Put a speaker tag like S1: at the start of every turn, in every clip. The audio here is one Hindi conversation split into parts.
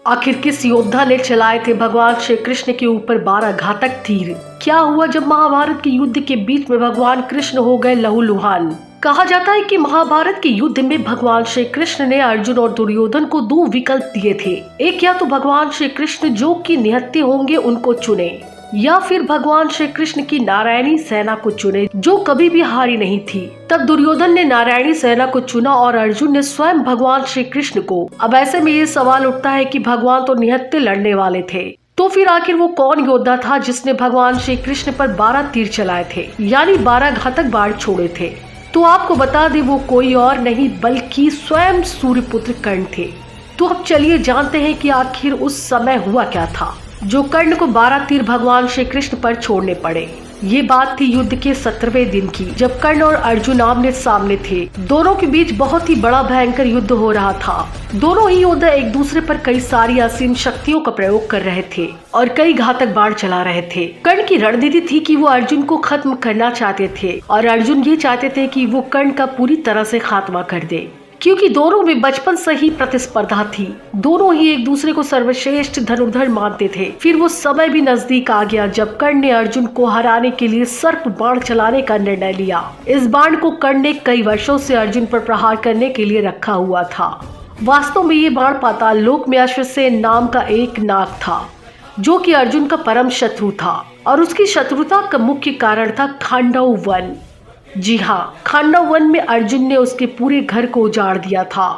S1: आखिर किस योद्धा ने चलाए थे भगवान श्री कृष्ण के ऊपर 12 घातक तीर? क्या हुआ जब महाभारत के युद्ध के बीच में भगवान कृष्ण हो गए लहूलुहान? कहा जाता है कि महाभारत के युद्ध में भगवान श्री कृष्ण ने अर्जुन और दुर्योधन को 2 विकल्प दिए थे। एक, या तो भगवान श्री कृष्ण जो कि निहत्थे होंगे उनको चुने, या फिर भगवान श्री कृष्ण की नारायणी सेना को चुने जो कभी भी हारी नहीं थी। तब दुर्योधन ने नारायणी सेना को चुना और अर्जुन ने स्वयं भगवान श्री कृष्ण को। अब ऐसे में ये सवाल उठता है कि भगवान तो निहत्थे लड़ने वाले थे, तो फिर आखिर वो कौन योद्धा था जिसने भगवान श्री कृष्ण पर 12 तीर चलाए थे, यानी 12 घातक बाण छोड़े थे? तो आपको बता दे, वो कोई और नहीं बल्कि स्वयं सूर्यपुत्र कर्ण थे। तो अब चलिए जानते हैं कि आखिर उस समय हुआ क्या था जो कर्ण को 12 तीर भगवान श्री कृष्ण पर छोड़ने पड़े। ये बात थी युद्ध के 17वें दिन की, जब कर्ण और अर्जुन आमने सामने थे। दोनों के बीच बहुत ही बड़ा भयंकर युद्ध हो रहा था। दोनों ही योद्धा एक दूसरे पर कई सारी असीम शक्तियों का प्रयोग कर रहे थे और कई घातक बाण चला रहे थे। कर्ण की रणनीति थी कि वो अर्जुन को खत्म करना चाहते थे और अर्जुन ये चाहते थे कि वो कर्ण का पूरी तरह से खात्मा कर दे, क्योंकि दोनों में बचपन से ही प्रतिस्पर्धा थी। दोनों ही एक दूसरे को सर्वश्रेष्ठ धनुर्धर मानते थे। फिर वो समय भी नजदीक आ गया जब कर्ण ने अर्जुन को हराने के लिए सर्प बाण चलाने का निर्णय लिया। इस बाण को कर्ण ने कई वर्षों से अर्जुन पर प्रहार करने के लिए रखा हुआ था। वास्तव में ये बाण पाताल लोक में अश्वसेन नाम का एक नाग था जो कि अर्जुन का परम शत्रु था, और उसकी शत्रुता का मुख्य कारण था खांडव वन। जी हाँ, खांडव वन में अर्जुन ने उसके पूरे घर को उजाड़ दिया था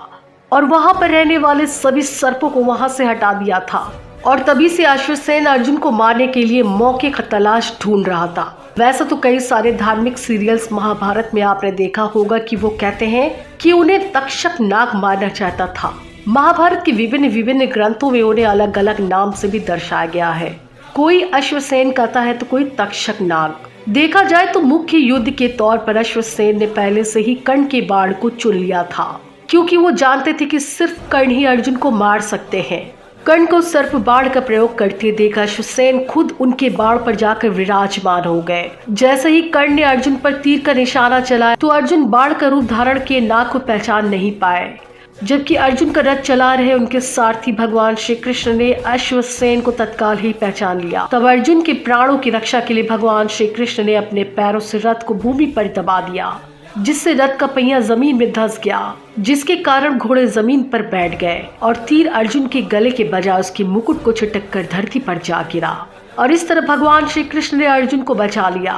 S1: और वहां पर रहने वाले सभी सर्पों को वहां से हटा दिया था। और तभी से अश्वसेन अर्जुन को मारने के लिए मौके का तलाश ढूंढ रहा था। वैसे तो कई सारे धार्मिक सीरियल्स महाभारत में आपने देखा होगा कि वो कहते हैं कि उन्हें तक्षक नाग मारना चाहता था। महाभारत के विभिन्न ग्रंथों में उन्हें अलग अलग नाम से भी दर्शाया गया है। कोई अश्वसेन कहता है तो कोई तक्षक नाग। देखा जाए तो मुख्य युद्ध के तौर पर अश्वसेन ने पहले से ही कर्ण के बाण को चुन लिया था, क्योंकि वो जानते थे कि सिर्फ कर्ण ही अर्जुन को मार सकते हैं। कर्ण को सर्प बाण का प्रयोग करते देख अश्वसेन खुद उनके बाण पर जाकर विराजमान हो गए। जैसे ही कर्ण ने अर्जुन पर तीर का निशाना चलाया तो अर्जुन बाण का रूप धारण किए नाग को पहचान नहीं पाए, जबकि अर्जुन का रथ चला रहे उनके सारथी भगवान श्री कृष्ण ने अश्वसेन को तत्काल ही पहचान लिया। तब अर्जुन के प्राणों की रक्षा के लिए भगवान श्री कृष्ण ने अपने पैरों से रथ को भूमि पर दबा दिया, जिससे रथ का पहिया जमीन में धंस गया, जिसके कारण घोड़े जमीन पर बैठ गए और तीर अर्जुन के गले के बजाय उसके मुकुट को छिटक कर धरती पर जा गिरा। और इस तरह भगवान श्री कृष्ण ने अर्जुन को बचा लिया।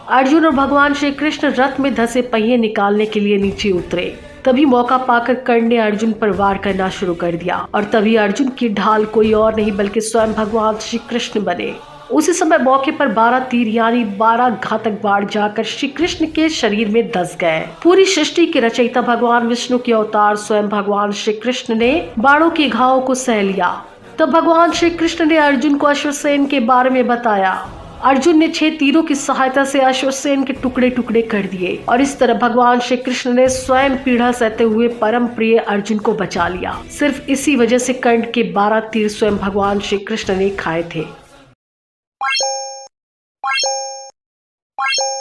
S1: अर्जुन और भगवान श्री कृष्ण रथ में धंसे पहिए निकालने के लिए नीचे उतरे। तभी मौका पाकर कर्ण ने अर्जुन पर वार करना शुरू कर दिया और तभी अर्जुन की ढाल कोई और नहीं बल्कि स्वयं भगवान श्री कृष्ण बने। उसी समय मौके पर 12 तीर यानी 12 घातक बाण जाकर श्री कृष्ण के शरीर में धंस गए। पूरी सृष्टि के रचयिता भगवान विष्णु के अवतार स्वयं भगवान श्री कृष्ण ने बाणों के घावों को सह लिया। तब भगवान श्री कृष्ण ने अर्जुन को अश्वसेन के बारे में बताया। अर्जुन ने 6 तीरों की सहायता से अश्वसेन के टुकड़े टुकड़े कर दिए और इस तरह भगवान श्री कृष्ण ने स्वयं पीड़ा सहते हुए परम प्रिय अर्जुन को बचा लिया। सिर्फ इसी वजह से कर्ण के 12 तीर स्वयं भगवान श्री कृष्ण ने खाए थे।